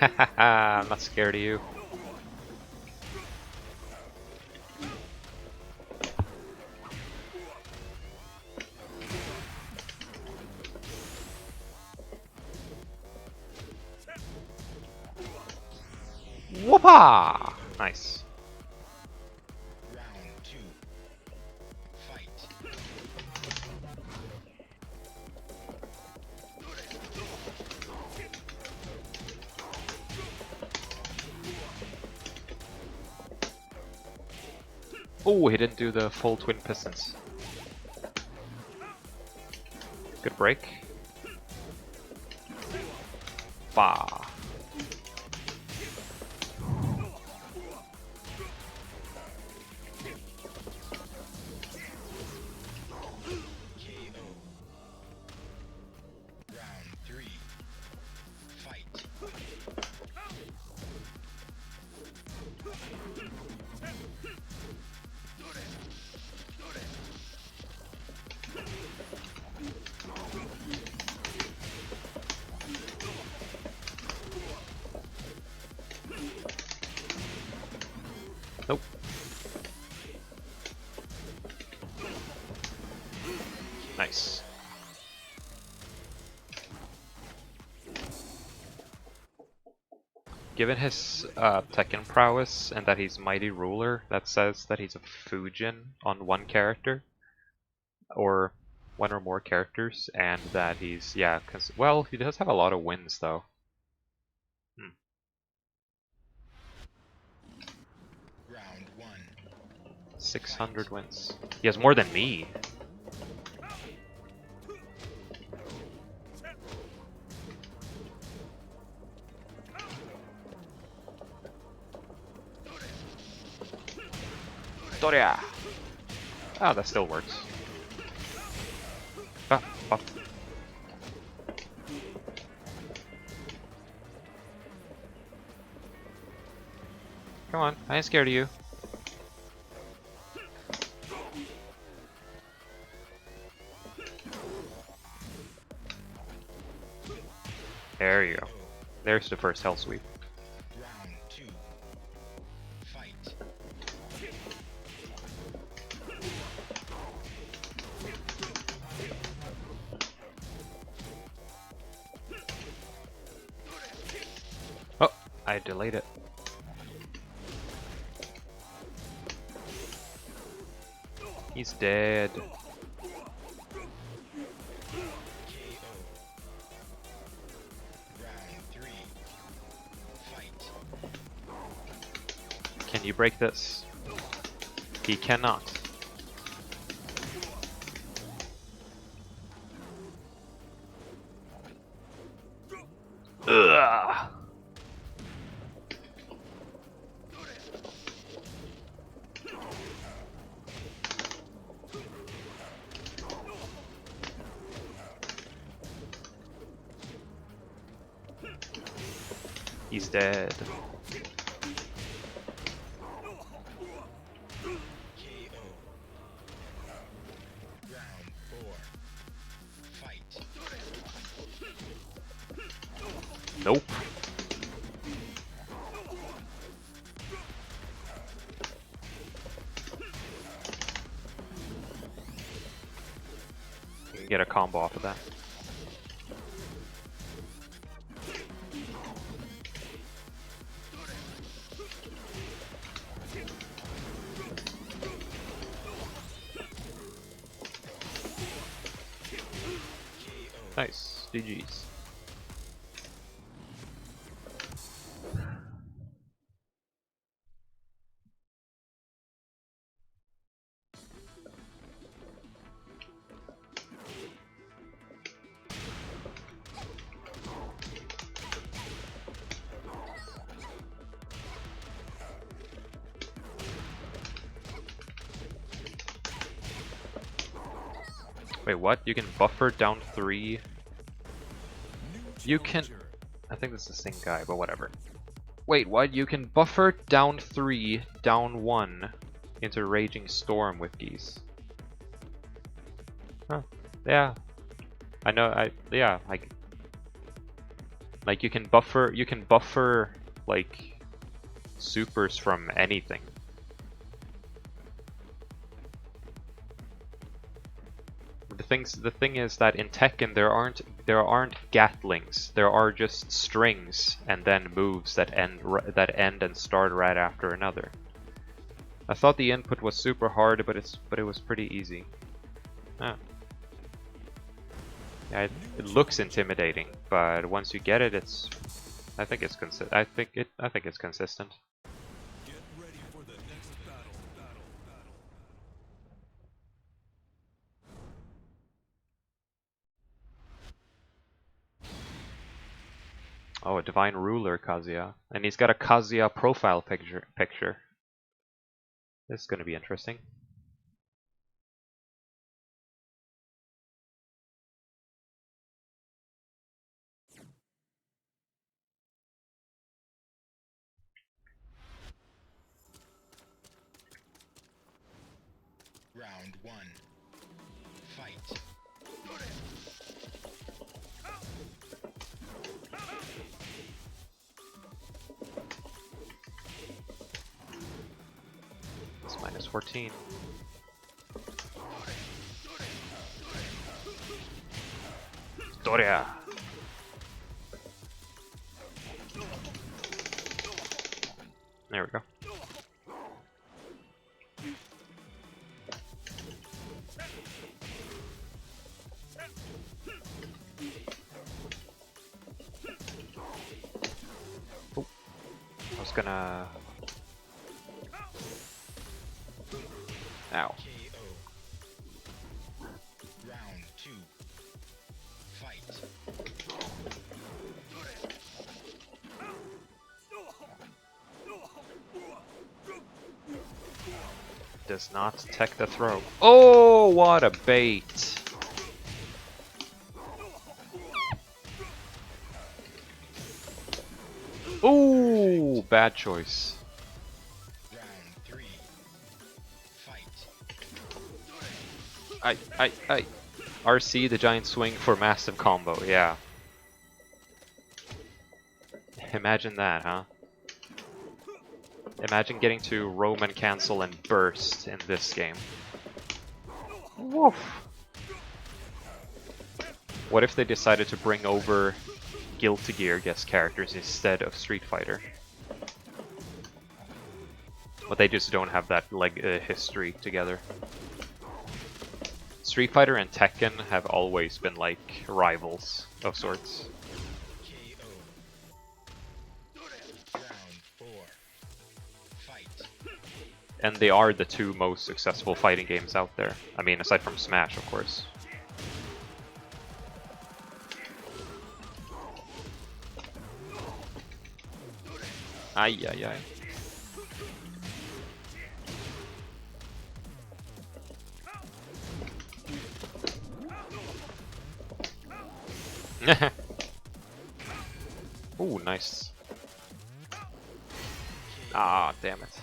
I'm not scared of you. Whoopah! Nice. Round 2. Fight. Oh, he didn't do the full twin pistons. Good break. Bah. KO. Round 3. Fight. Nope. Nice. Given his Tekken prowess and that he's Mighty Ruler, that says that he's a Fujin on one character, or one or more characters, and that he's, yeah, because, well, he does have a lot of wins though. 600 wins. He has more than me. Doria! Ah, that still works. Ah, ah. Come on, I ain't scared of you. There you go. There's the first hell sweep. Round 2. Fight. Oh, I delayed it. He's dead. Can you break this? He cannot. Ugh. He's dead. Nope. You can get a combo off of that. Nice. GG's. Wait, what? You can buffer down 3? You can... I think this is the same guy, but whatever. Wait, what? You can buffer down 3, down 1 into Raging Storm with Geese. Huh. Yeah. I know, yeah, Like you can buffer like supers from anything. The thing is that in Tekken there aren't gatlings. There are just strings and then moves that end and start right after another. I thought the input was super hard, but it was pretty easy. Ah. Yeah, it looks intimidating, but once you get it, I think it's consistent. I think it's consistent. Get ready for the next battle. Oh, a Divine Ruler Kazuya. And he's got a Kazuya profile picture. This is going to be interesting. Round 1. Fight. It's minus 14. Doria! There we go. Oh, I was gonna... Ow. KO. Round 2. Fight. Does not tech the throw. Oh, what a bait! Ooh, bad choice. Round 3. Fight. I. RC, the giant swing for massive combo, yeah. Imagine that, huh? Imagine getting to Roman cancel and burst in this game. Woof. What if they decided to bring over Guilty Gear guest characters instead of Street Fighter? But they just don't have that history together. Street Fighter and Tekken have always been like rivals of sorts. KO. Round 4. Fight. And they are the two most successful fighting games out there. I mean, aside from Smash, of course. Ay, ay, ay. Ooh, nice. Ah, damn it.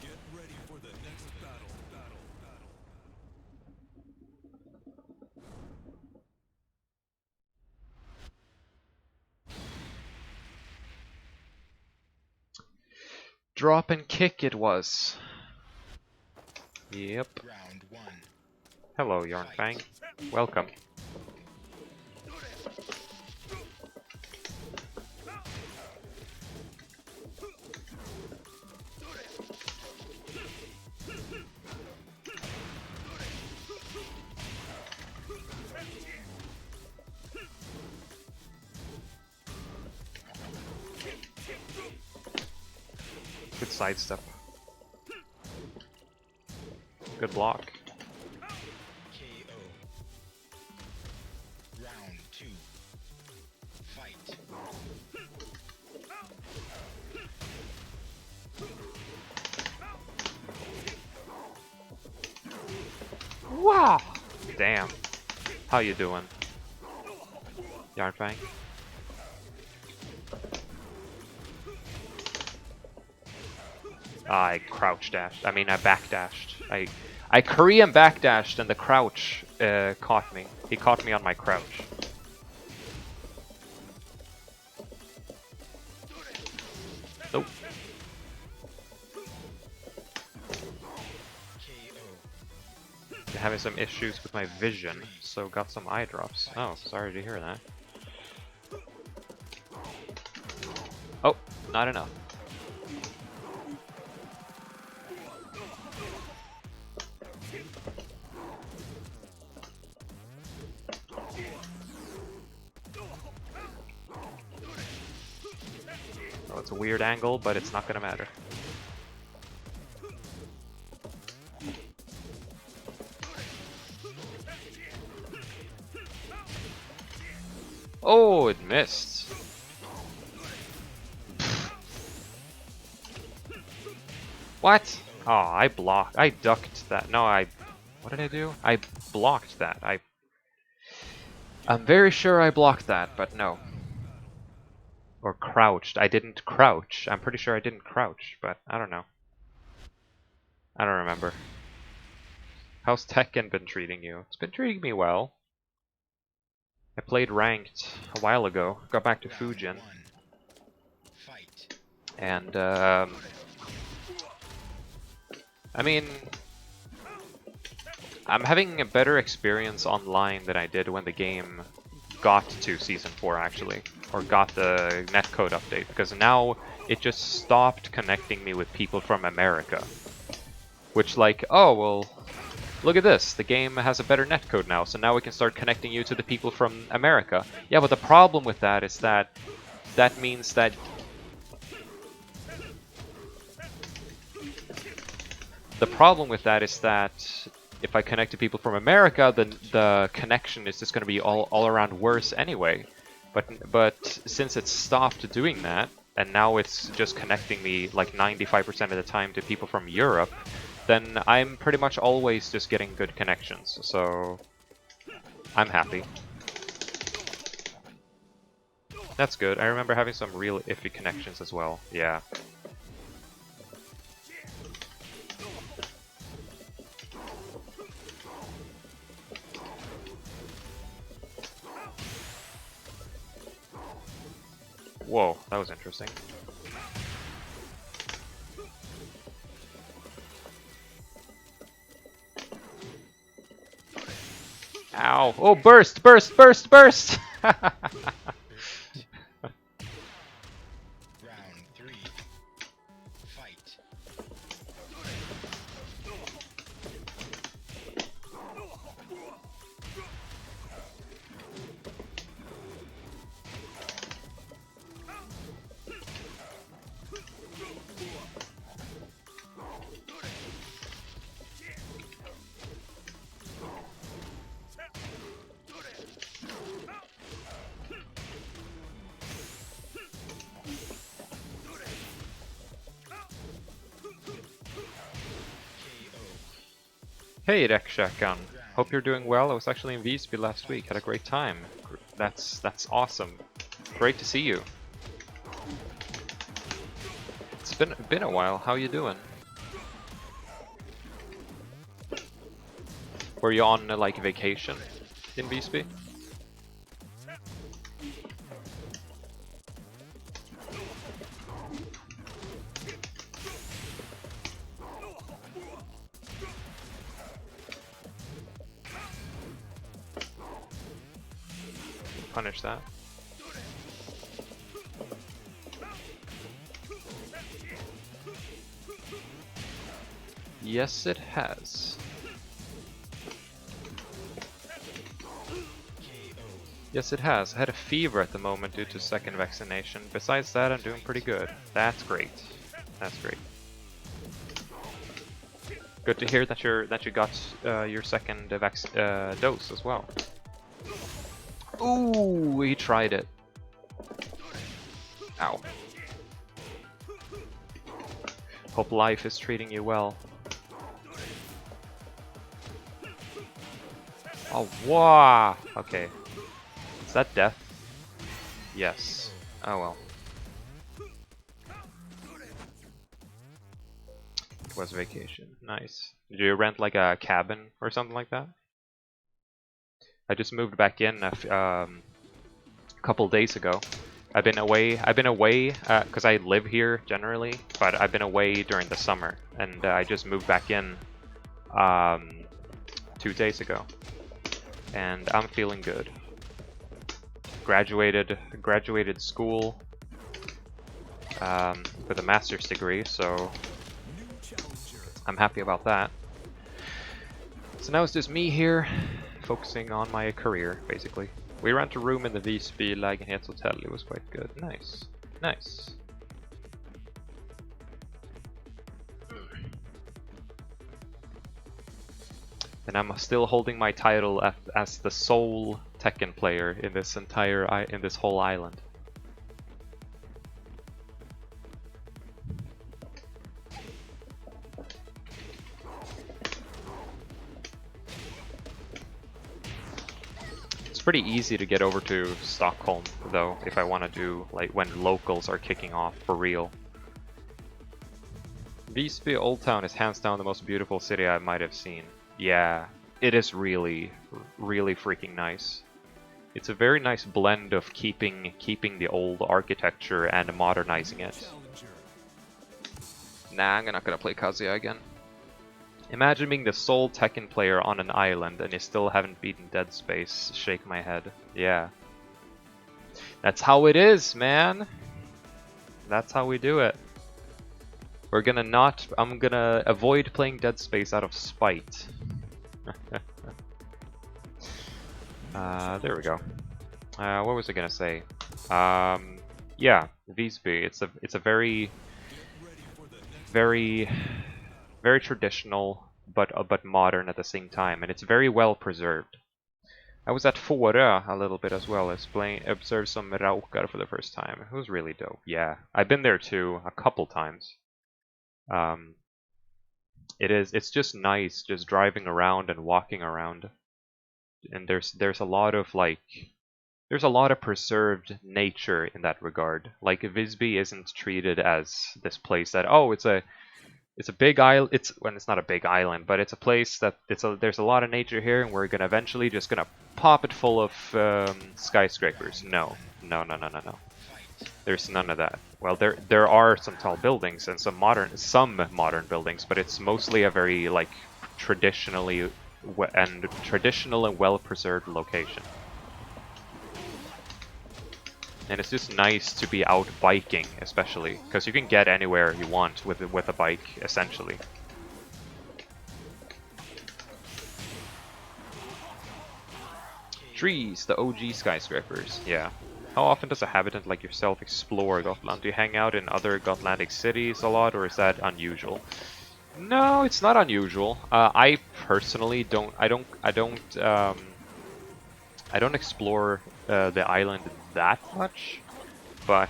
Get ready for the next battle. Drop and kick it was. Yep. Round 1. Hello, Yarnfang. Welcome. Good sidestep. Good block. KO. Round 2. Fight. Wow! Damn. How you doing? Yarnfang? I crouch dashed. I mean, I backdashed. I Korean backdashed and the crouch caught me. He caught me on my crouch. Nope. KO. Having some issues with my vision, so got some eye drops. Oh, sorry to hear that. Oh, not enough. Oh, it's a weird angle, but it's not gonna matter. Oh, it missed. What? Oh, I blocked. I ducked that. No, what did I do? I blocked that. I'm very sure I blocked that, but no. Or crouched. I didn't crouch. I'm pretty sure I didn't crouch, but I don't know. I don't remember. How's Tekken been treating you? It's been treating me well. I played ranked a while ago. Got back to Fujin. Fight. And, I mean, I'm having a better experience online than I did when the game got to Season 4, actually. Or got the netcode update, because now it just stopped connecting me with people from America. Which, like, oh, well, look at this, the game has a better netcode now, so now we can start connecting you to the people from America. Yeah, but the problem with that is that that means that if I connect to people from America, then the connection is just going to be all around worse anyway. But since it stopped doing that, and now it's just connecting me like 95% of the time to people from Europe, then I'm pretty much always just getting good connections. So I'm happy. That's good. I remember having some real iffy connections as well. Yeah. Whoa, that was interesting. Ow. Oh, burst, burst, burst, burst! Round 3. Fight. Hey, Rekshakan. Hope you're doing well. I was actually in Visby last week. Had a great time. That's awesome. Great to see you. It's been a while. How you doing? Were you on like vacation in Visby? Punish that. Yes, it has. Yes, it has. I had a fever at the moment due to second vaccination. Besides that, I'm doing pretty good. That's great. That's great. Good to hear that you got your second dose as well. Ooh, he tried it. Ow. Hope life is treating you well. Oh, wow. Okay. Is that death? Yes. Oh well. It was vacation. Nice. Did you rent like a cabin or something like that? I just moved back in a couple days ago. I've been away because I live here generally, but I've been away during the summer, and I just moved back in 2 days ago, and I'm feeling good. Graduated school with a master's degree, so I'm happy about that. So now it's just me here, focusing on my career, basically. We rent a room in the Visby lägenhetshotel. It was quite good. Nice. Nice. And I'm still holding my title as the sole Tekken player in this whole island. It's pretty easy to get over to Stockholm, though, if I want to do, like, when locals are kicking off for real. Visby Old Town is hands down the most beautiful city I might have seen. Yeah, it is really, really freaking nice. It's a very nice blend of keeping the old architecture and modernizing it. Nah, I'm not gonna play Kazuya again. Imagine being the sole Tekken player on an island and you still haven't beaten Dead Space. Shake my head. Yeah. That's how it is, man! That's how we do it. I'm gonna avoid playing Dead Space out of spite. There we go. What was I gonna say? Yeah, Visby. It's a very traditional, but modern at the same time, and it's very well preserved. I was at Fårö a little bit as well, observed some raukar for the first time. It was really dope. Yeah, I've been there too a couple times. It's just nice, just driving around and walking around, and there's a lot of there's a lot of preserved nature in that regard. Like Visby isn't treated as this place that it's a big island. It's not a big island, but it's a place that there's a lot of nature here, and we're gonna eventually just gonna pop it full of skyscrapers. No. There's none of that. Well, there are some tall buildings and some modern buildings, but it's mostly a very traditional and well preserved location. And it's just nice to be out biking, especially because you can get anywhere you want with a bike, essentially. Trees, the OG skyscrapers. Yeah. How often does a habitant like yourself explore Gotland? Do you hang out in other Gotlandic cities a lot, or is that unusual? No, it's not unusual. I personally don't explore the island that much, but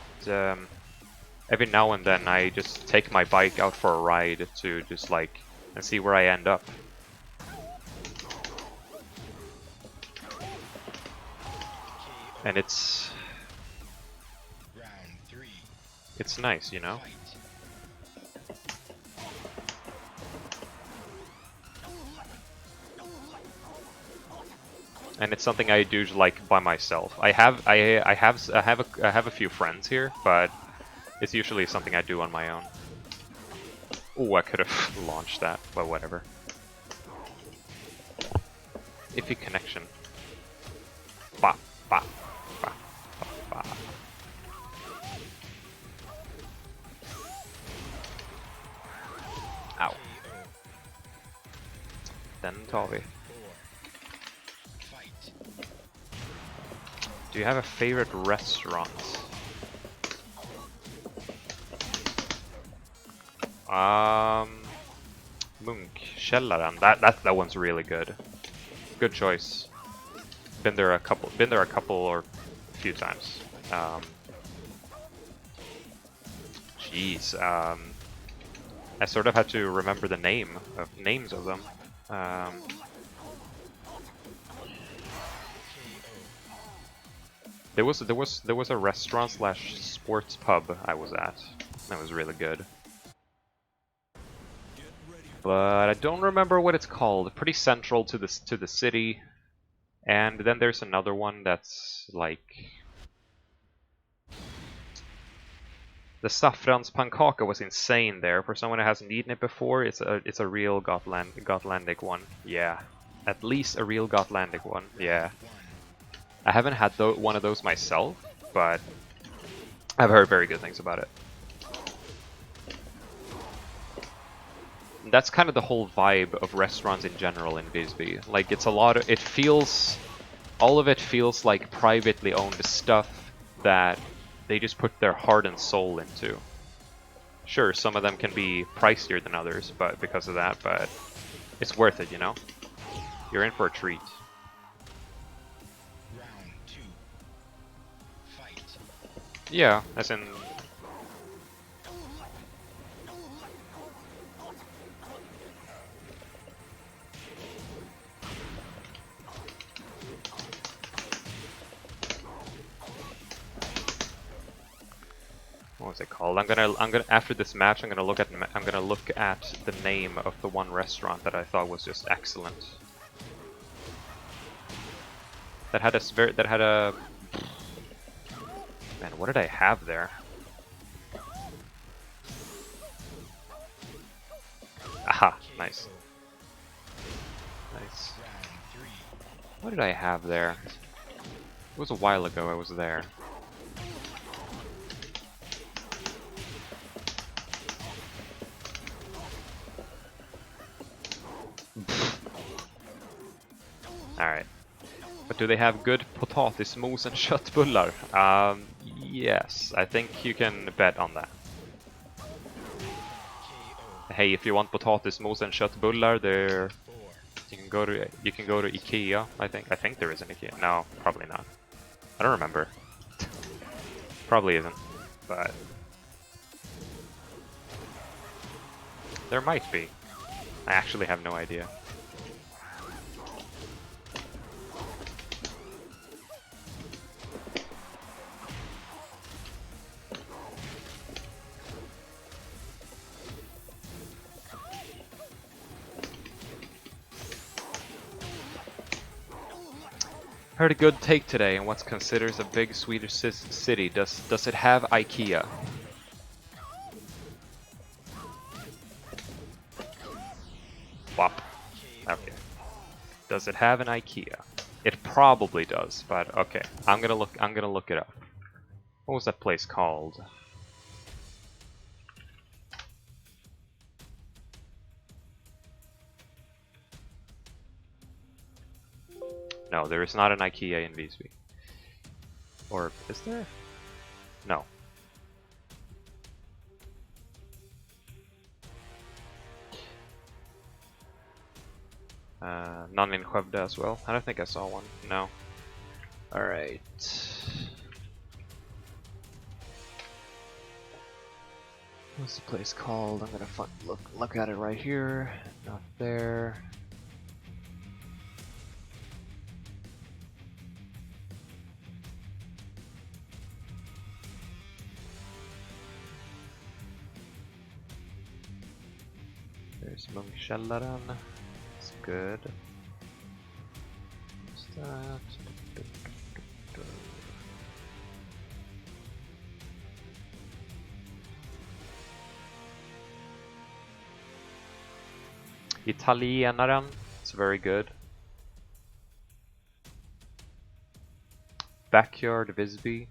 every now and then I just take my bike out for a ride to just and see where I end up. And it's nice, you know? And it's something I do by myself. I have a few friends here, but it's usually something I do on my own. Oh, I could have launched that, but whatever. Iffy connection. Ba ba ba ba ba. Ow. Den tar vi. Do you have a favorite restaurant? Munkkällaren. That one's really good. Good choice. Been there a couple or a few times. Jeez. I sort of had to remember the names of them. There was a restaurant / sports pub I was at. That was really good. But I don't remember what it's called. Pretty central to the city, And then there's another one that's like the saffrans pankaka was insane there. For someone who hasn't eaten it before, it's a real Gotlandic one. Yeah, at least a real Gotlandic one. Yeah, I haven't had one of those myself, but I've heard very good things about it. That's kind of the whole vibe of restaurants in general in Visby. Like it's a lot of, all of it feels like privately owned stuff that they just put their heart and soul into. Sure, some of them can be pricier than others, but because of that, but it's worth it, you know? You're in for a treat. Round 2. Fight. Yeah, as in... What was it called? I'm gonna after this match I'm gonna look at the name of the one restaurant that I thought was just excellent. That had a man, what did I have there? Aha, nice. Nice. Round 3. What did I have there? It was a while ago I was there. Alright. But do they have good potatismos and köttbullar? Yes, I think you can bet on that. KO. Hey, if you want potatismos and köttbullar, there 4. you can go to IKEA. I think there is an IKEA. No, probably not. I don't remember. Probably isn't, but there might be. I actually have no idea. Heard a good take today on what's considered a big Swedish city. Does it have IKEA? Wop. Okay. Does it have an IKEA? It probably does, but okay. I'm gonna look it up. What was that place called? No, there is not an IKEA in Visby. Or is there? No. None in Skövde as well. I don't think I saw one. No. Alright. What's the place called? I'm gonna look at it right here. Not there. There's Munkkällaren. It's good. What's that? Italienaren. It's very good. Backyard Visby.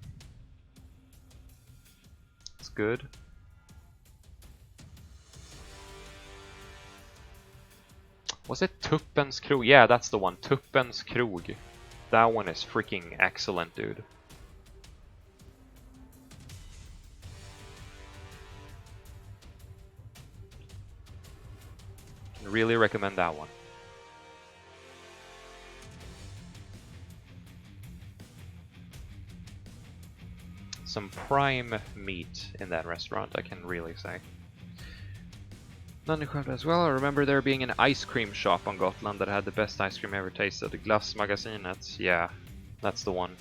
It's good. Was it Tuppens Krog? Yeah, that's the one. Tuppens Krog. That one is freaking excellent, dude. Really recommend that one. Some prime meat in that restaurant, I can really say. Nunnikov as well. I remember there being an ice cream shop on Gotland that had the best ice cream I ever tasted. The Glassmagasinet. Yeah, that's the one.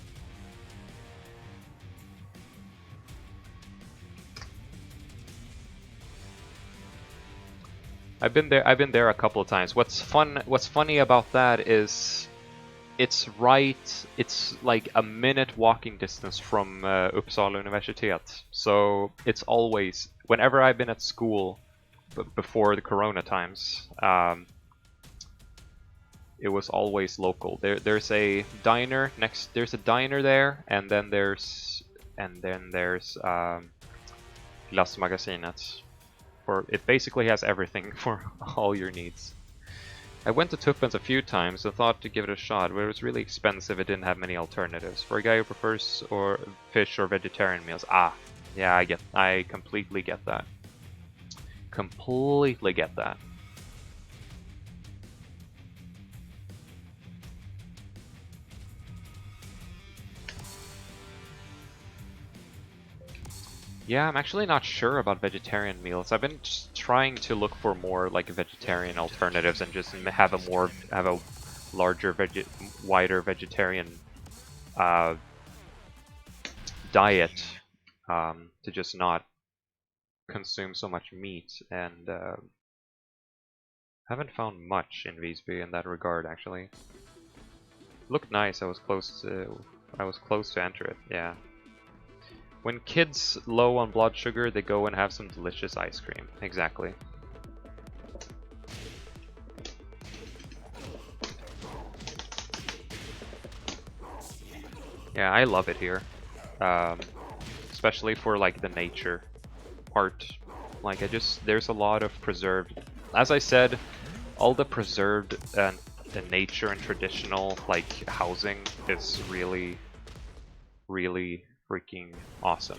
I've been there a couple of times. What's funny about that is it's right. It's like a minute walking distance from Uppsala Universitet. So it's always whenever I've been at school before the Corona times. It was always local. There's a diner next. There's a diner there, and then there's Glassmagasinet. For it basically has everything for all your needs. I went to Tuppens a few times and thought to give it a shot, but it was really expensive. It didn't have many alternatives for a guy who prefers or fish or vegetarian meals. Ah, yeah, I completely get that. Completely get that. Yeah, I'm actually not sure about vegetarian meals. I've been just trying to look for more like vegetarian alternatives and just have a larger wider vegetarian uh, diet to just not consume so much meat, and haven't found much in Visby in that regard actually. Looked nice. I was close to enter it. Yeah. When kids low on blood sugar, they go and have some delicious ice cream. Exactly. Yeah, I love it here. Especially for like the nature part. Like there's a lot of preserved, as I said, all the preserved and the nature and traditional like housing is really, really freaking awesome.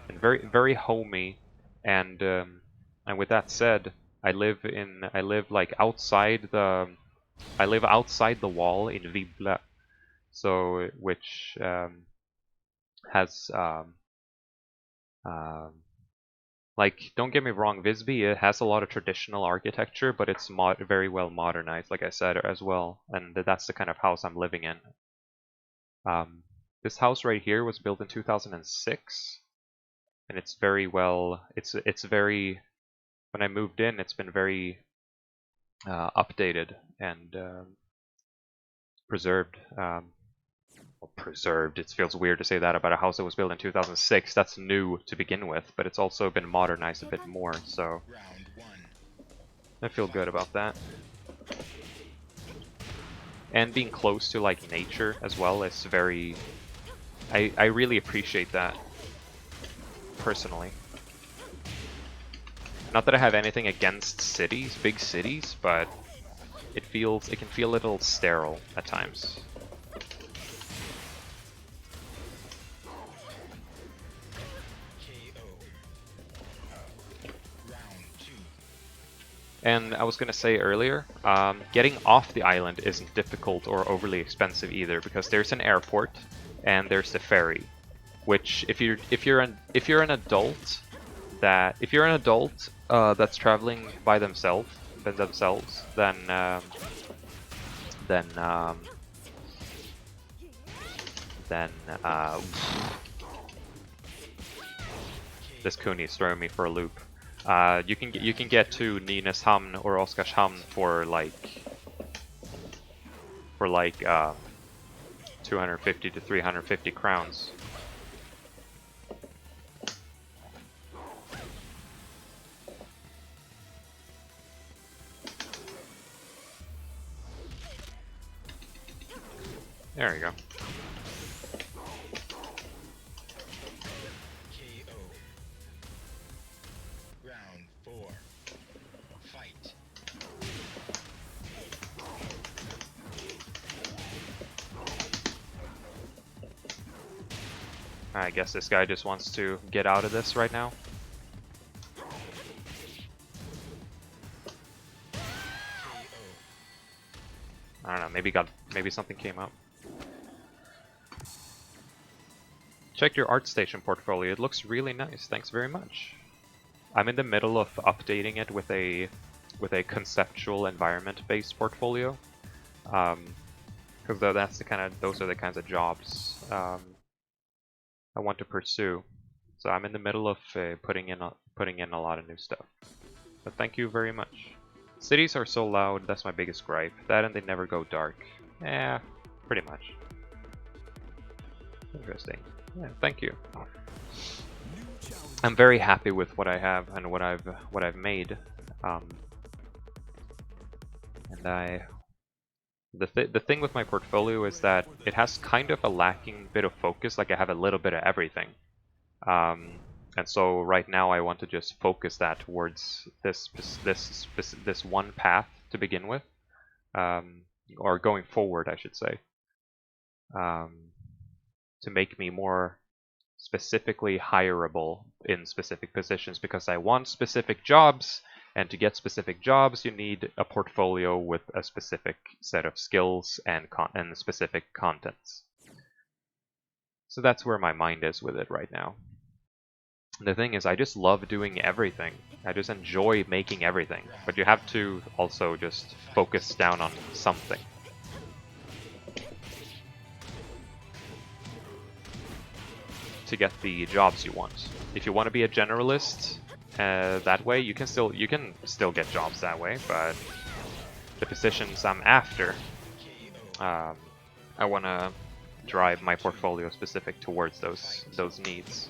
And very, very homey, and with that said, I live like I live outside the wall in Vibble, so which has um, like, don't get me wrong, Visby it has a lot of traditional architecture, but it's very well modernized, like I said as well, and that's the kind of house I'm living in. This house right here was built in 2006, and it's very well. It's very. When I moved in, it's been very updated and preserved. Well, preserved. It feels weird to say that about a house that was built in 2006. That's new to begin with, but it's also been modernized a bit more. So I feel good about that. And being close to like nature as well is very. I really appreciate that personally. Not that I have anything against cities, big cities, but it can feel a little sterile at times. And I was going to say earlier, getting off the island isn't difficult or overly expensive either, because there's an airport and there's the ferry, which if you're an adult that's traveling by themselves, then this Kuni is throwing me for a loop. You can get to Nynäshamn or Oskarshamn for like 250 to 350 crowns. There you go. Round 4. Fight. I guess this guy just wants to get out of this right now. I don't know, maybe something came up. Check your ArtStation portfolio, it looks really nice, thanks very much. I'm in the middle of updating it with a conceptual environment-based portfolio. Because those are the kinds of jobs I want to pursue. So I'm in the middle of putting in a lot of new stuff. But thank you very much. Cities are so loud, that's my biggest gripe. That and they never go dark. Yeah, pretty much. Interesting. Yeah, thank you. New challenge. I'm very happy with what I have and what I've made. And the thing with my portfolio is that it has kind of a lacking bit of focus. Like I have a little bit of everything. And so right now I want to just focus that towards this one path to begin with, or going forward, I should say, to make me more specifically hireable in specific positions, because I want specific jobs, and to get specific jobs you need a portfolio with a specific set of skills and specific contents. So that's where my mind is with it right now. The thing is, I just love doing everything. I just enjoy making everything. But you have to also just focus down on something. To get the jobs you want. If you want to be a generalist, that way you can still get jobs that way. But the positions I'm after, I want to drive my portfolio specific towards those needs.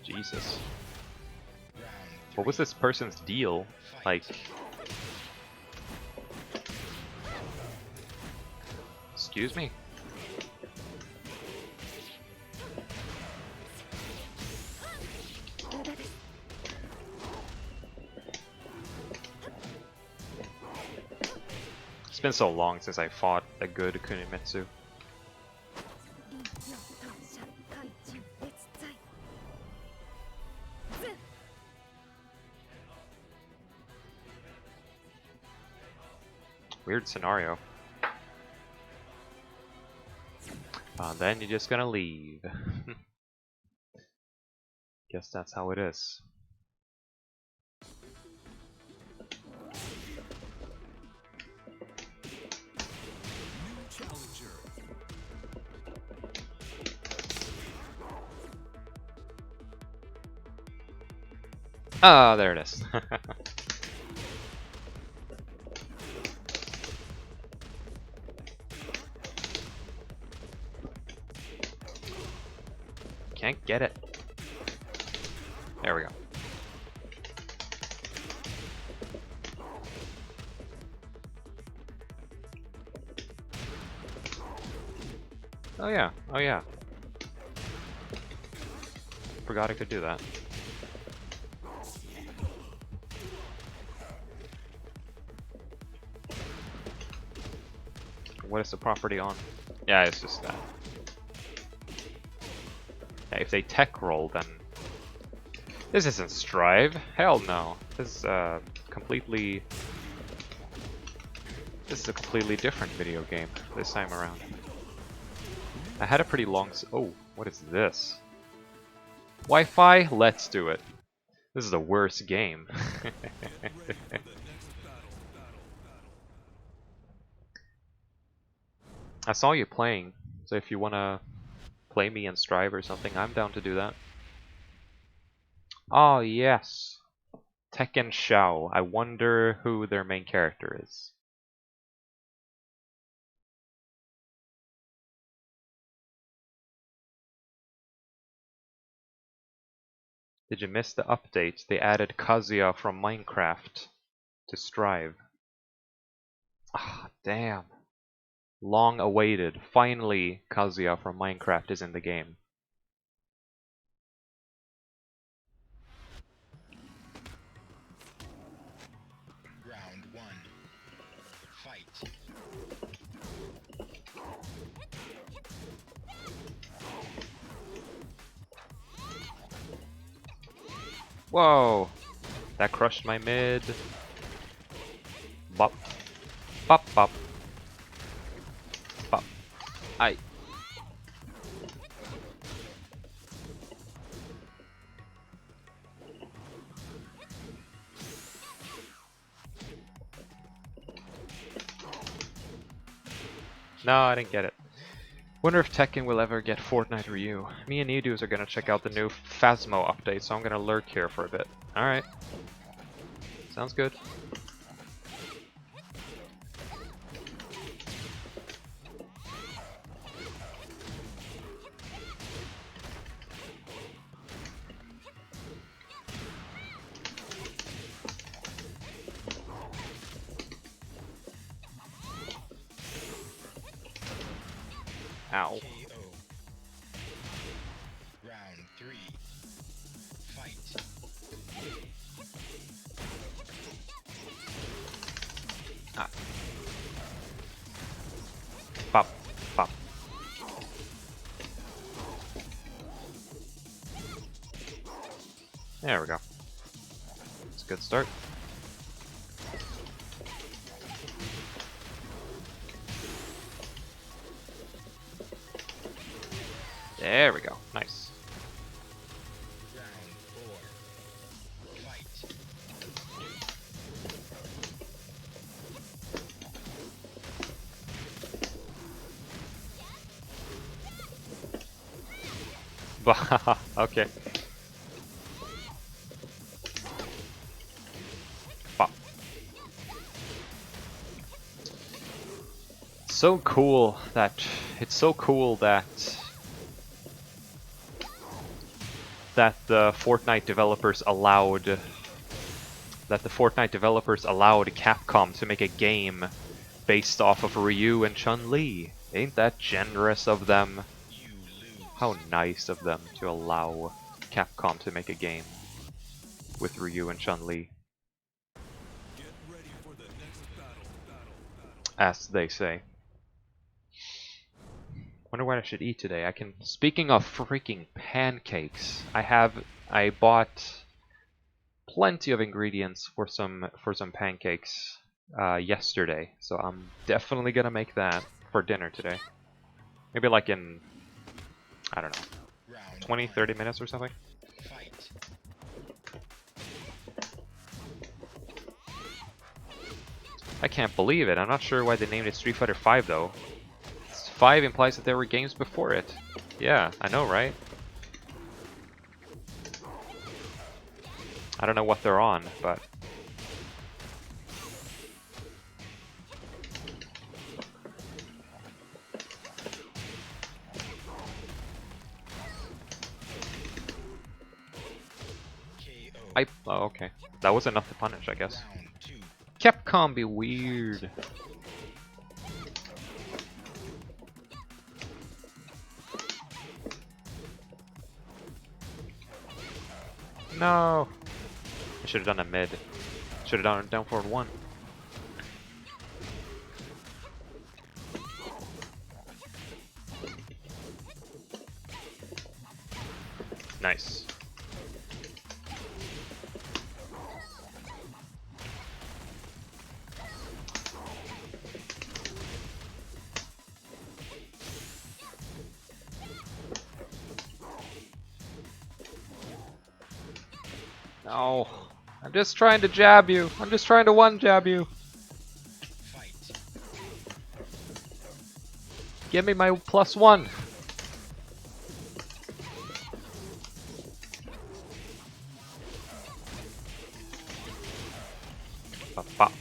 Jesus. What was this person's deal? Like... Excuse me? It's been so long since I fought a good Kunimitsu. Weird scenario. Then you're just gonna leave. Guess that's how it is. New challenger. Ah, there it is. Can't get it. There we go. Oh yeah, oh yeah. Forgot I could do that. What is the property on? Yeah, it's just that. Yeah, if they tech roll, then... This isn't Strive. Hell no. This is completely... This is a completely different video game this time around. I had a pretty long... Oh, what is this? Wi-Fi? Let's do it. This is the worst game. Ready for the next battle. I saw you playing, so if you wanna play me in Strive or something, I'm down to do that. Oh yes, Tekken Shao. I wonder who their main character is. Did you miss the update? They added Kazuya from Minecraft to Strive. Ah, damn. Long awaited. Finally, Kazuya from Minecraft is in the game. Round 1. Fight. Whoa! That crushed my mid. Bop. Bop bop. Bop. I. No, I didn't get it. Wonder if Tekken will ever get Fortnite Ryu. Me and Edus are gonna check out the new Phasmo update, so I'm gonna lurk here for a bit. Alright. Sounds good. Ow. KO. Round 3. Fight. Ah. Pop. Pop. There we go. It's a good start. There we go. Nice. Round 4. Fight. Okay. Pop. So cool that it's so cool that the Fortnite developers allowed Capcom to make a game based off of Ryu and Chun-Li. Ain't that generous of them? You lose. How nice of them to allow Capcom to make a game with Ryu and Chun-Li, Get ready for the next battle. as they say. Wonder what I should eat today. I can. Speaking of freaking pancakes, I bought plenty of ingredients for some pancakes yesterday, so I'm definitely gonna make that for dinner today. Maybe like in, I don't know, Round 20, 1. 30 minutes or something. Fight. I can't believe it. I'm not sure why they named it Street Fighter V though. 5 implies that there were games before it. Yeah, I know, right? I don't know what they're on, but... KO. Oh, okay. That was enough to punish, I guess. Round 2. Capcom be weird. No! I should have done a mid. Should have done down forward 1. Nice. No. I'm just trying to jab you. I'm just trying to one jab you. Fight. Give me my +1. Pop, pop.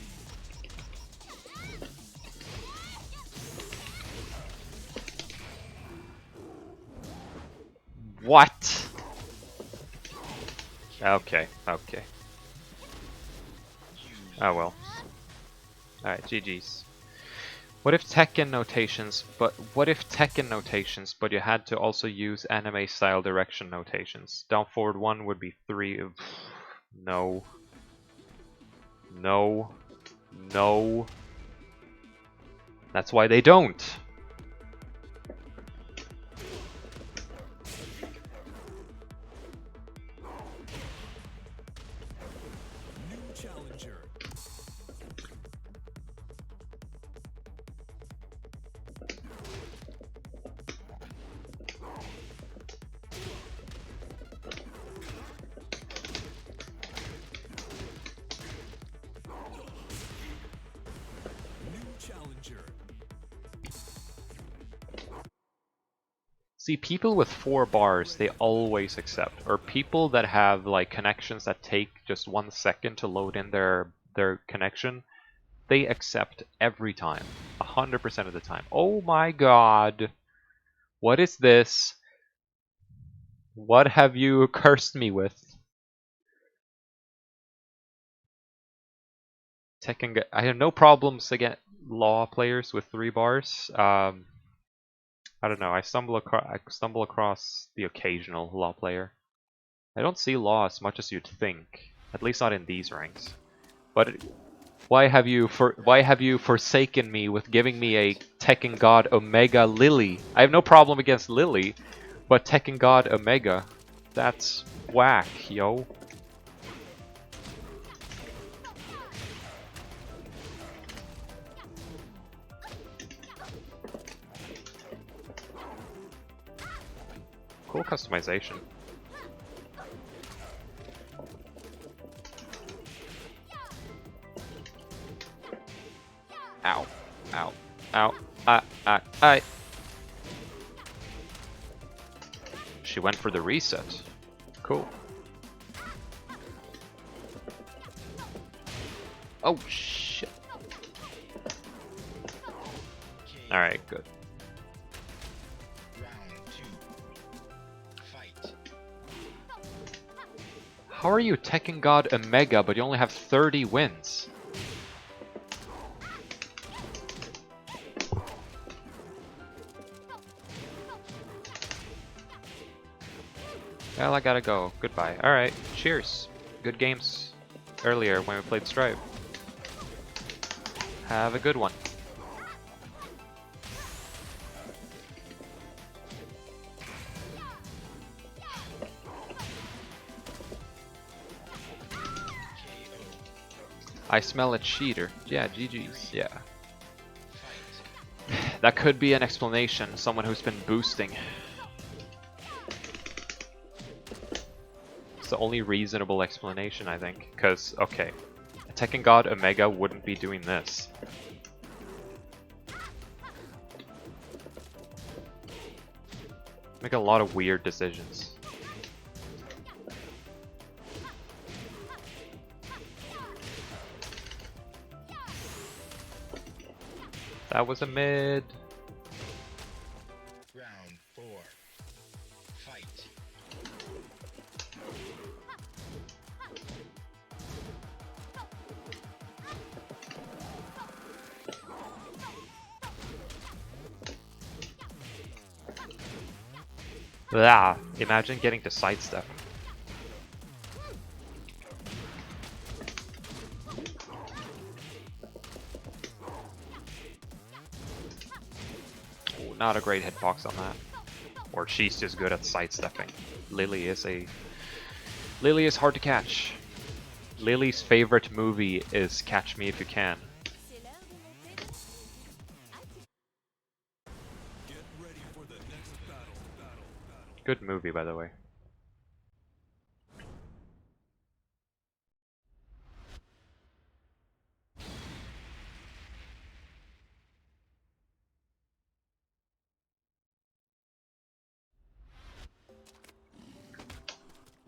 What? Okay, okay. You Oh well. Alright, GG's. What if Tekken notations, but you had to also use anime style direction notations? Down forward 1 would be 3. No. No. No. That's why they don't. New challenger. New challenger. See, people with 4 bars, they always accept. Or people that have like connections that take just 1 second to load in their connection, they accept every time. 100% of the time. Oh my god. What is this? What have you cursed me with? I have no problems against law players with 3 bars. I don't know. I stumble across the occasional law player. I don't see law as much as you'd think, at least not in these ranks. But why have you forsaken me with giving me a Tekken God Omega Lily? I have no problem against Lily, but Tekken God Omega, that's whack, yo. Cool customization. Ow. Ow. Ow. I. She went for the reset. Cool. Oh, shit. Alright, good. Round 2. Fight. How are you Tekken God Omega, but you only have 30 wins? Well, I gotta go. Goodbye. Alright, cheers. Good games earlier when we played Stripe. Have a good one. I smell a cheater. Yeah, GG's. Yeah. That could be an explanation. Someone who's been boosting. It's the only reasonable explanation, I think. Because, okay, Tekken God Omega wouldn't be doing this. Make a lot of weird decisions. That was a mid. Round 4. Fight. Ah, imagine getting to sidestep. Ooh, not a great hitbox on that. Or she's just good at sidestepping. Lily is hard to catch. Lily's favorite movie is Catch Me If You Can. Get ready for the next battle. Good movie, by the way.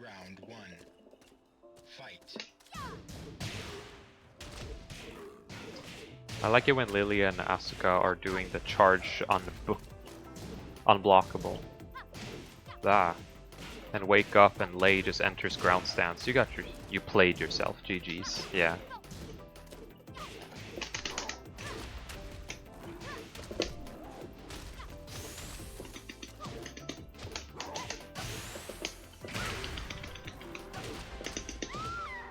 Round 1. Fight. I like it when Lily and Asuka are doing the charge on unblockable. Ah. And wake up and Lei just enters ground stance. You played yourself, GG's. Yeah.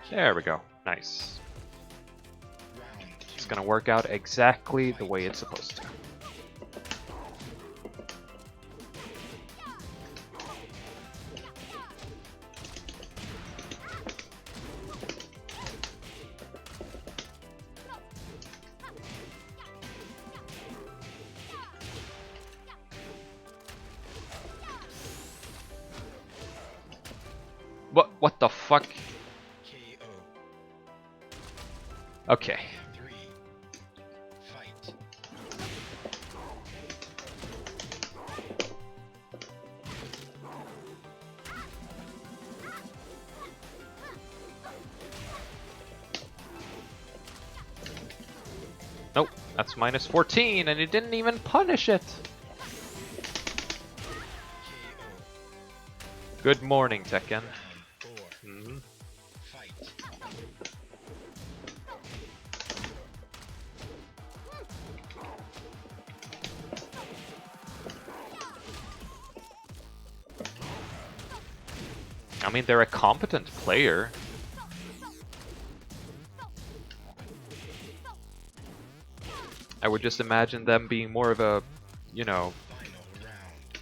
There we go. Nice. Round 2. It's gonna work out exactly the way it's supposed to. What the fuck? KO. Okay. 3. Fight. Nope, that's minus 14, and it didn't even punish it. KO. Good morning, Tekken. Round 4. Mhm. Fight. I mean, they're a competent player. I would just imagine them being more of a, you know, Final round.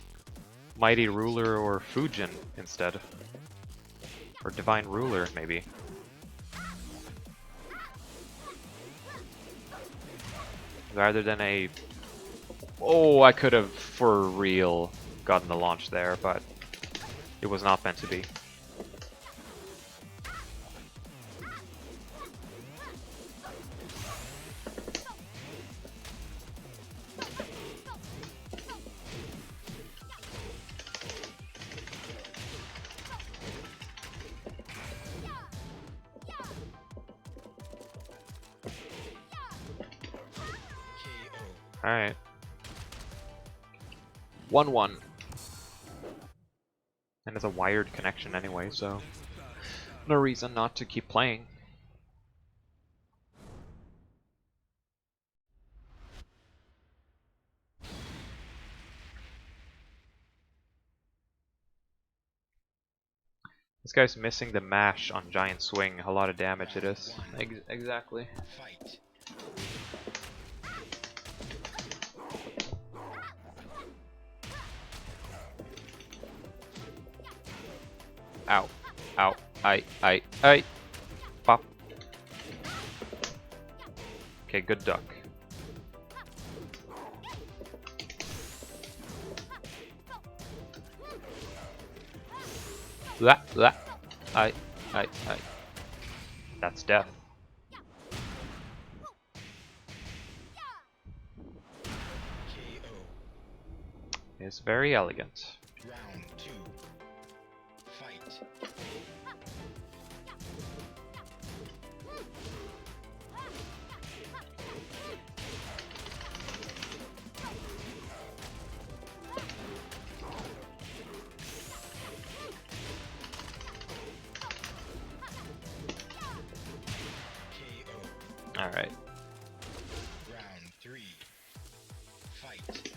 Mighty Ruler or Fujin instead. Or Divine Ruler, maybe. Rather than a... Oh, I could have, for real, gotten the launch there, but it was not meant to be. KO. Alright. 1-1. And it's a wired connection anyway, so no reason not to keep playing. This guy's missing the mash on Giant Swing. A lot of damage it is. Exactly. Fight. Ow. Ow. I. Pop. Okay, good duck. Blah. I. That's death. KO. It's very elegant. Round 2. Fight. KO. Alright. Round 3. Fight.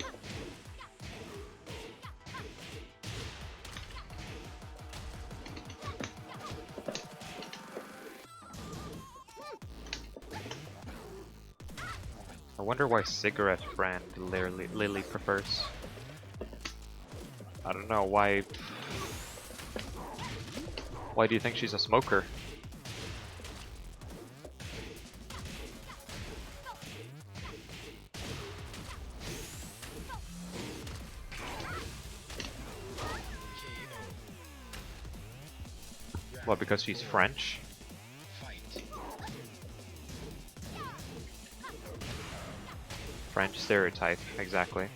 I wonder why cigarette brand Lily prefers. I don't know, why... Why do you think she's a smoker? What, because she's French? Fight. French stereotype, exactly.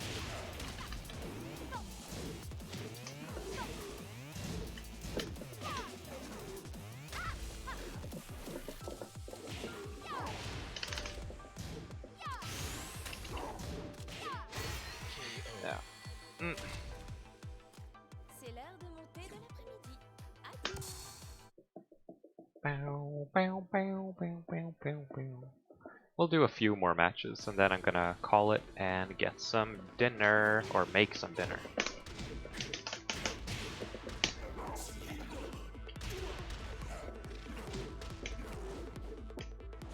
Yeah. C'est l'heure de monter de l'après-midi. Adieu. We'll do a few more matches, and then I'm gonna call it and get some dinner, or make some dinner.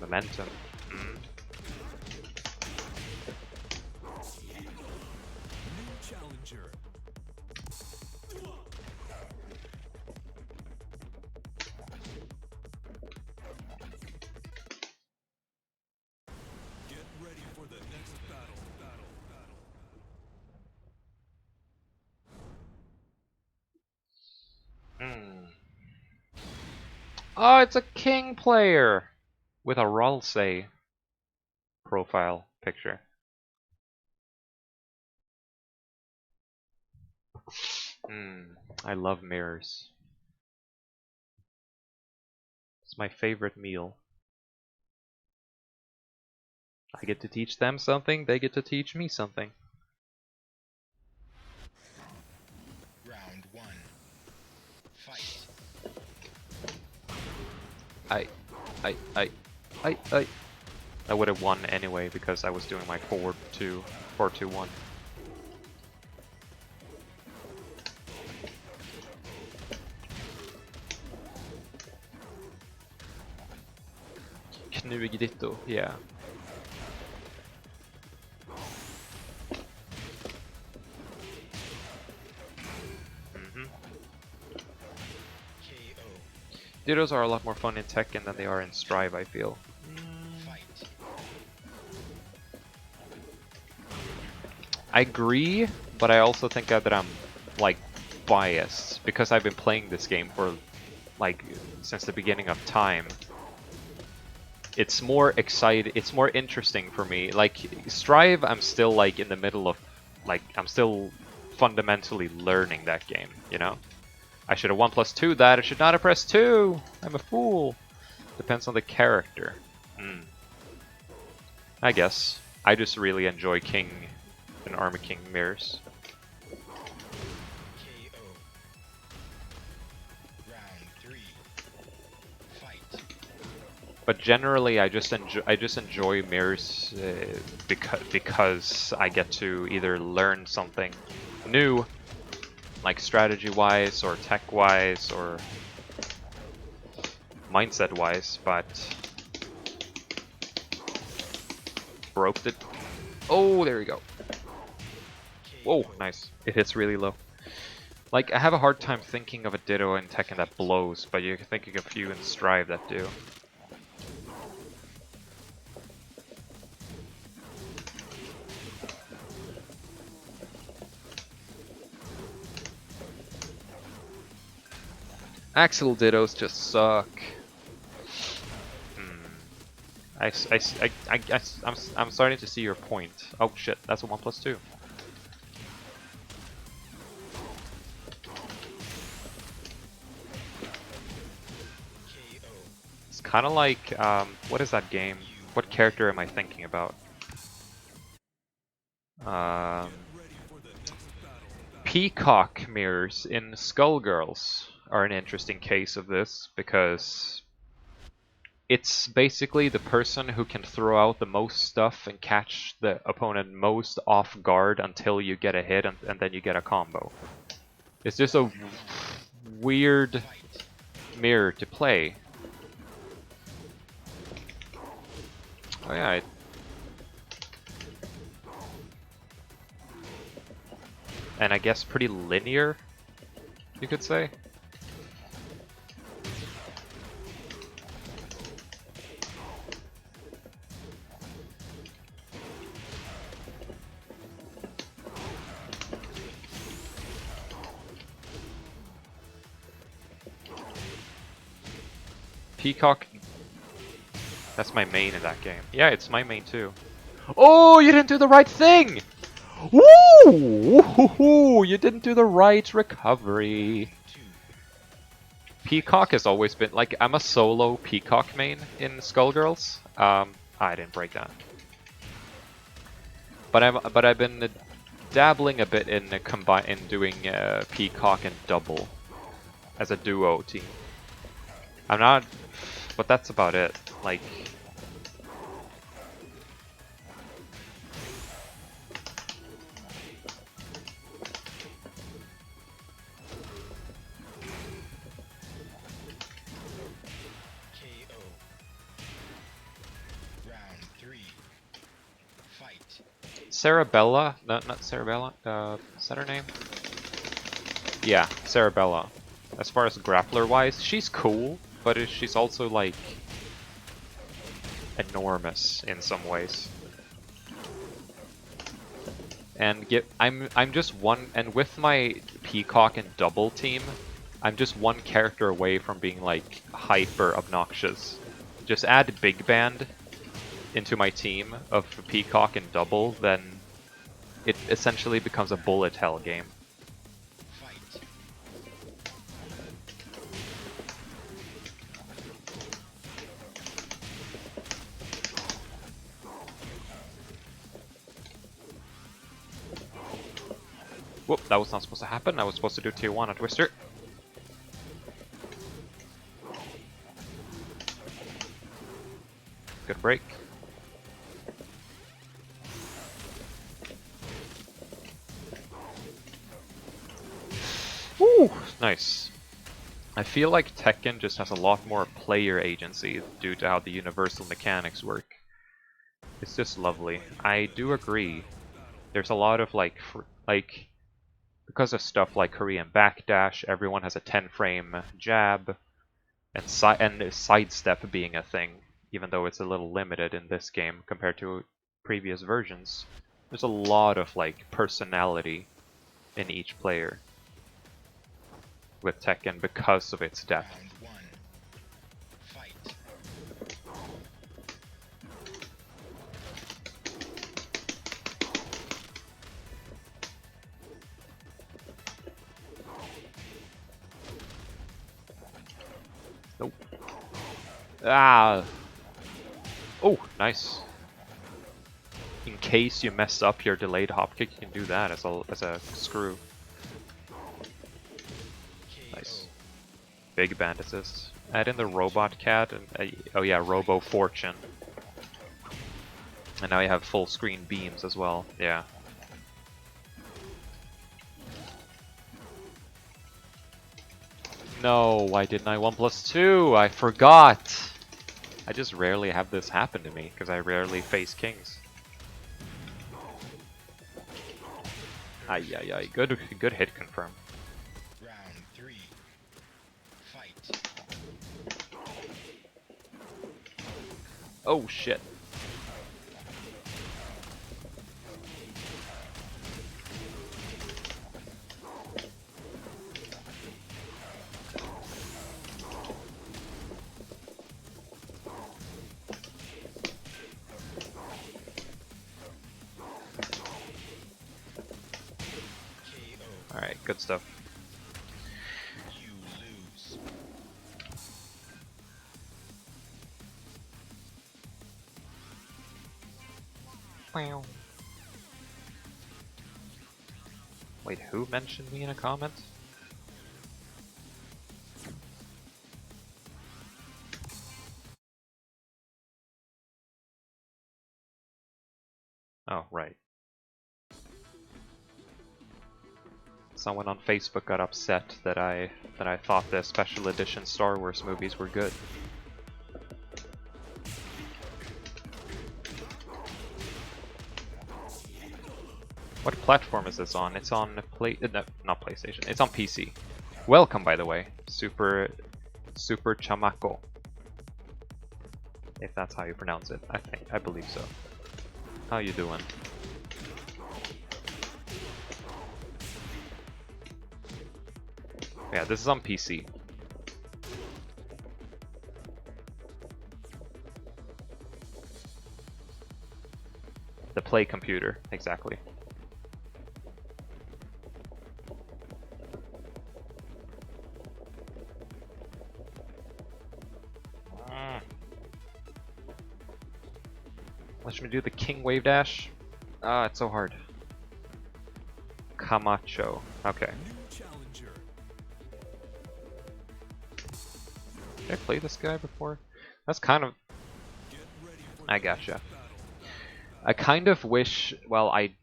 Momentum. New challenger. Get ready for the next battle. Oh, it's a king player with a Ralsei profile picture. I love mirrors. It's my favorite meal. I get to teach them something, they get to teach me something. Round 1. Fight. I would have won anyway because I was doing my 4-2-1. Knugditto, yeah. KO. Dittos are a lot more fun in Tekken than they are in Strive, I feel. Fight. I agree, but I also think that I'm like biased because I've been playing this game for like since the beginning of time. It's more exciting, it's more interesting for me. Like Strive, I'm still like in the middle of like I'm still fundamentally learning that game, you know? I should have 1+2 that, I should not have pressed 2! I'm a fool! Depends on the character. I guess. I just really enjoy King and Armor King mirrors. KO. Round 3. Fight. But generally, I just enjoy mirrors because I get to either learn something new, like strategy-wise or tech-wise or mindset-wise. But broke it. Oh, there we go. Whoa, nice. It hits really low. Like I have a hard time thinking of a Ditto in Tekken that blows, but you're thinking of a few in Strive that do. Axel Dittos just suck. I'm starting to see your point. Oh shit, that's a 1+2. KO. It's kind of like, what is that game? What character am I thinking about? Ready for the next battle. Peacock mirrors in Skullgirls are an interesting case of this because it's basically the person who can throw out the most stuff and catch the opponent most off guard until you get a hit and then you get a combo. It's just a weird Fight. mirror to play. Oh yeah. And I guess pretty linear, you could say. Peacock. That's my main in that game. Yeah, it's my main too. Oh, you didn't do the right thing! Woo! You didn't do the right recovery. 2. Peacock has always been like I'm a solo Peacock main in Skullgirls. I didn't break that. But I've been dabbling a bit in doing Peacock and double as a duo team. I'm not, but that's about it. Like. KO. Round 3. Fight. Sarabella? No, not Sarabella. Is that her name? Yeah, Sarabella. As far as grappler-wise, she's cool, but she's also like enormous in some ways. And I'm just one, and with my Peacock and double team, I'm just one character away from being like hyper obnoxious. Just add Big Band into my team of Peacock and double, then it essentially becomes a bullet hell game. Fight. Whoop, that was not supposed to happen. I was supposed to do tier 1 on Twister. Good break. Woo! Nice. I feel like Tekken just has a lot more player agency due to how the universal mechanics work. It's just lovely. I do agree. There's a lot of like because of stuff like Korean backdash, everyone has a 10-frame jab, and sidestep being a thing, even though it's a little limited in this game compared to previous versions. There's a lot of like personality in each player with Tekken because of its depth. Round one. Fight. Nope. Ah. Oh, nice. In case you mess up your delayed hop kick, you can do that as a screw. Nice. Big band assist. Add in the robot cat and oh yeah, Robo Fortune. And now you have full screen beams as well. Yeah. No, why didn't I 1+2? I forgot! I just rarely have this happen to me, because I rarely face kings. Ay, good hit confirm. Round three. Fight. Oh shit. KO. Alright, good stuff. You lose. Wait, who mentioned me in a comment? Oh, right. Someone on Facebook got upset that I thought the special edition Star Wars movies were good. What platform is this on? It's on no, not PlayStation. It's on PC. Welcome, by the way, Super Chamaco. If that's how you pronounce it, I believe so. How you doing? Yeah, this is on PC. The Play computer, exactly. Let me do the King Wave Dash. Ah, it's so hard. Camacho. Okay. New challenger. Did I play this guy before? That's kind of... Get ready for I the gotcha. next battle. I kind of wish... Well, I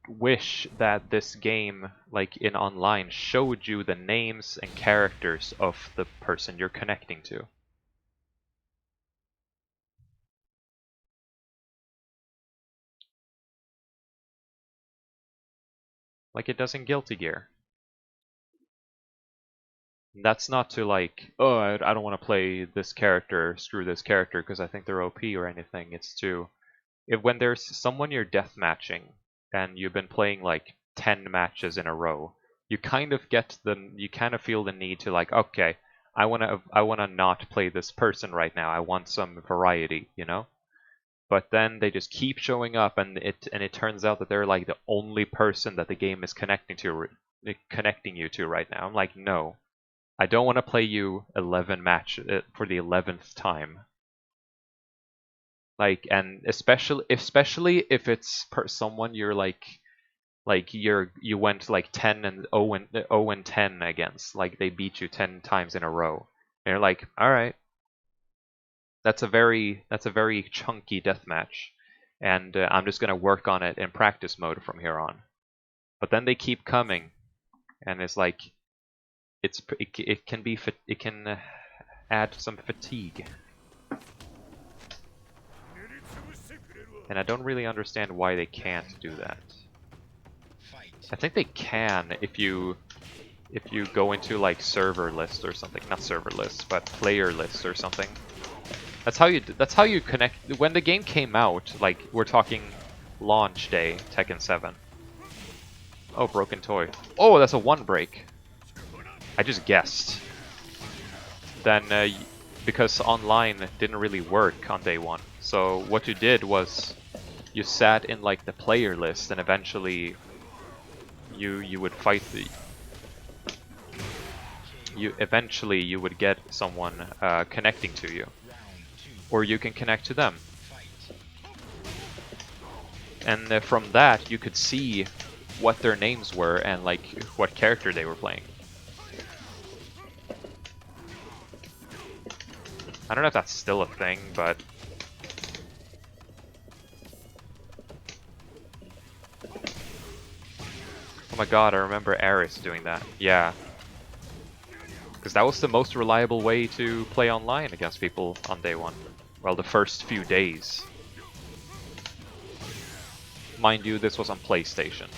wish that this game, like in online, showed you the names and characters of the person you're connecting to. Like it does in Guilty Gear. That's not to like, oh, I don't want to play this character, screw this character because I think they're OP or anything. It's to, when there's someone you're deathmatching and you've been playing like 10 matches in a row, you kind of feel the need to like, okay, I wanna not play this person right now. I want some variety, you know? But then they just keep showing up, and it turns out that they're like the only person that the game is connecting you to right now. I'm like, no. I don't want to play you 11 match for the 11th time. Like, and especially if it's someone you're like Like you went like 10 and 0 and 10 against, like they beat you 10 times in a row. And you're like, all right, that's a very chunky deathmatch, and I'm just gonna work on it in practice mode from here on. But then they keep coming, and it's like it can add some fatigue, and I don't really understand why they can't do that. Fight. I think they can if you go into like server list or something, not server list, but player list or something. That's how you connect. When the game came out, like we're talking launch day, Tekken 7. Oh, broken toy. Oh, that's a 1 break. I just guessed. Then because online didn't really work on day 1, so what you did was you sat in like the player list, and eventually you would fight the. You would get someone connecting to you, Round 2. or you can connect to them, Fight. and from that you could see what their names were and like what character they were playing. I don't know if that's still a thing, but oh my god, I remember Aris doing that. Yeah. Because that was the most reliable way to play online against people on day 1. Well, the first few days. Mind you, this was on PlayStation.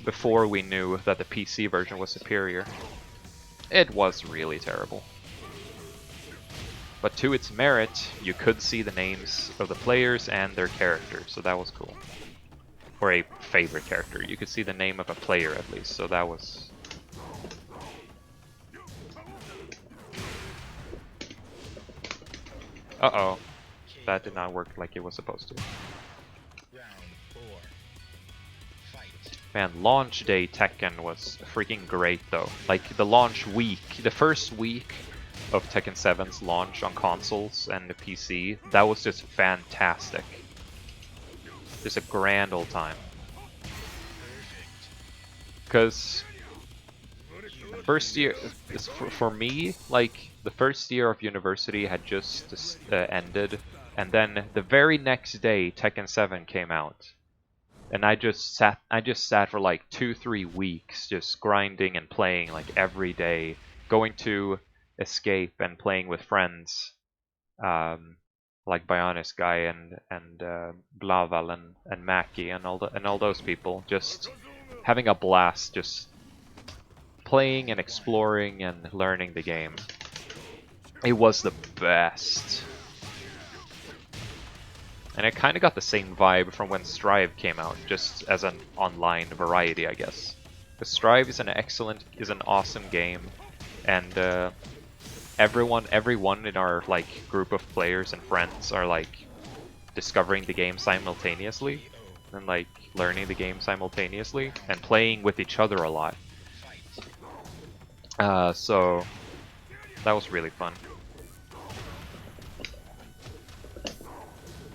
Before we knew that the PC version was superior. It was really terrible. But to its merit, you could see the names of the players and their characters, so that was cool. Or a favorite character. You could see the name of a player at least, so that was... Uh-oh. That did not work like it was supposed to. Round 4. Fight. Man, launch day Tekken was freaking great though. Like the launch week, the first week of Tekken 7's launch on consoles and the PC, that was just fantastic. Just a grand old time. Because first year, for me, like the first year of university had just ended, and then the very next day Tekken 7 came out. And I just sat for like 2-3 weeks just grinding and playing like every day, going to Escape and playing with friends, like Bionis guy and Blaval and Mackie and all those people, just having a blast, just playing and exploring and learning the game. It was the best. And it kind of got the same vibe from when Strive came out, just as an online variety, I guess. Because Strive is an awesome game, and everyone in our like group of players and friends are like discovering the game simultaneously, and like learning the game simultaneously, and playing with each other a lot. So that was really fun.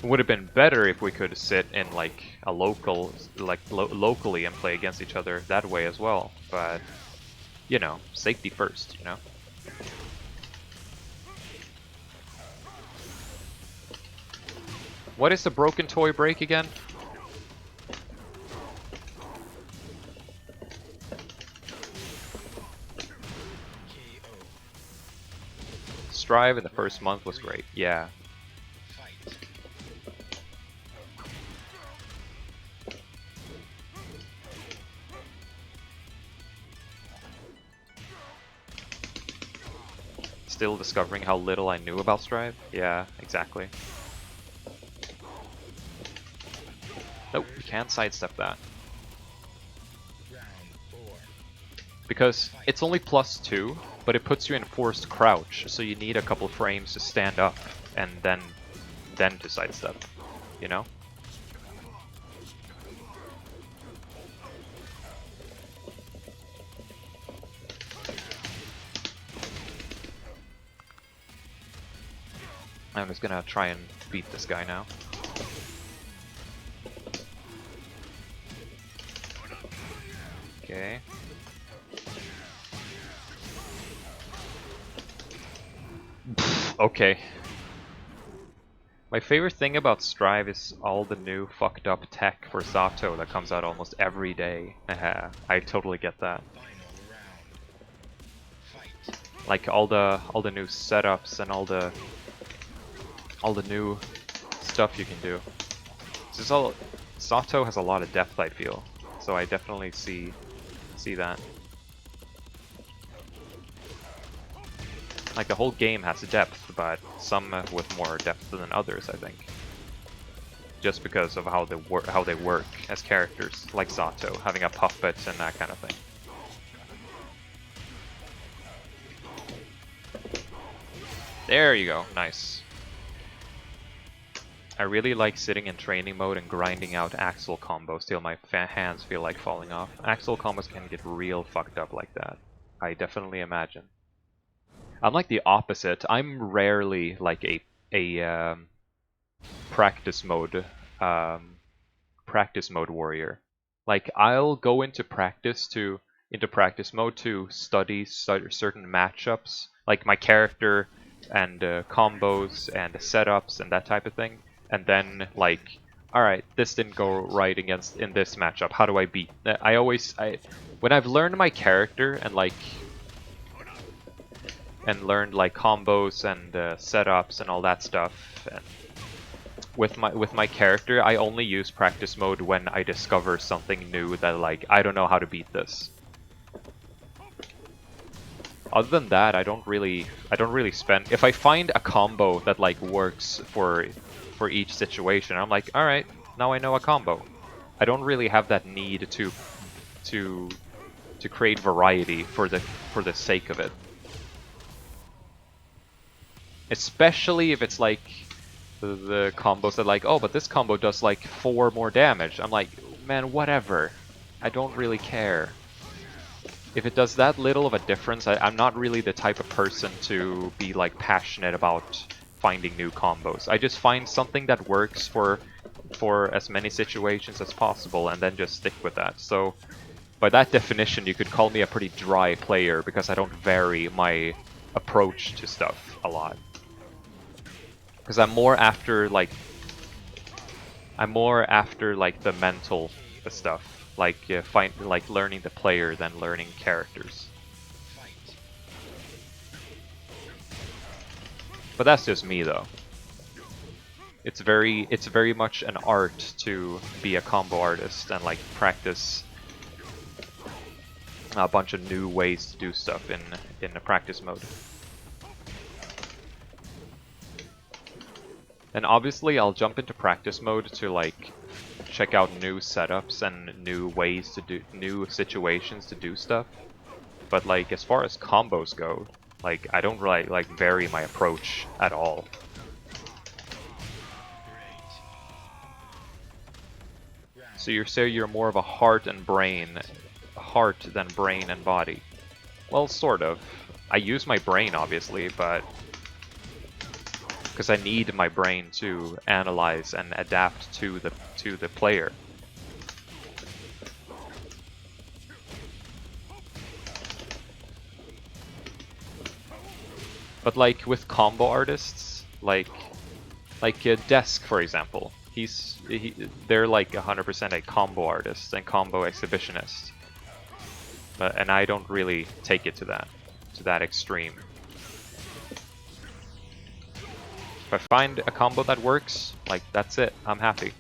It would have been better if we could sit in like a locally and play against each other that way as well, but you know, safety first, you know. What is the broken toy break again? Strive in the first month was great, yeah. Still discovering how little I knew about Strive? Yeah, exactly. Nope, we can't sidestep that. Because it's only +2, but it puts you in forced crouch, so you need a couple frames to stand up, and then to sidestep, you know? I'm just gonna try and beat this guy now. Okay. Okay. My favorite thing about Strive is all the new fucked up tech for Zato that comes out almost every day. I totally get that. Final round. Fight. Like all the new setups and all the new stuff you can do. This is all. Zato has a lot of depth, I feel, so I definitely see that. Like the whole game has depth, but some with more depth than others, I think. Just because of how they work as characters, like Zato, having a puppet and that kind of thing. There you go, nice. I really like sitting in training mode and grinding out Axel combos till my hands feel like falling off. Axel combos can get real fucked up like that. I definitely imagine. I'm like the opposite. I'm rarely like a practice mode warrior. Like I'll go into practice mode to study certain matchups, like my character and combos and setups and that type of thing, and then like, all right, this didn't go right in this matchup. How do I beat? When I've learned my character and learned like combos and setups and all that stuff. And with my character, I only use practice mode when I discover something new that like I don't know how to beat this. Other than that, I don't really spend. If I find a combo that like works for each situation, I'm like, all right, now I know a combo. I don't really have that need to create variety for the sake of it. Especially if it's like the combos that like, oh, but this combo does like 4 more damage. I'm like, man, whatever. I don't really care. If it does that little of a difference, I'm not really the type of person to be like passionate about finding new combos. I just find something that works for as many situations as possible and then just stick with that. So by that definition, you could call me a pretty dry player because I don't vary my approach to stuff a lot. Because I'm more after like the mental stuff, like learning the player than learning characters. Fight. But that's just me though. It's very much an art to be a combo artist and like practice a bunch of new ways to do stuff in a practice mode. And obviously I'll jump into practice mode to like check out new setups and new ways to do new situations to do stuff. But like as far as combos go, like I don't really like vary my approach at all. So you're more of a heart than brain and body. Well, sort of. I use my brain obviously, but because I need my brain to analyze and adapt to the player. But like with combo artists, like Desk for example, they're like 100% a combo artist and combo exhibitionist. And I don't really take it to that extreme. If I find a combo that works, like that's it, I'm happy.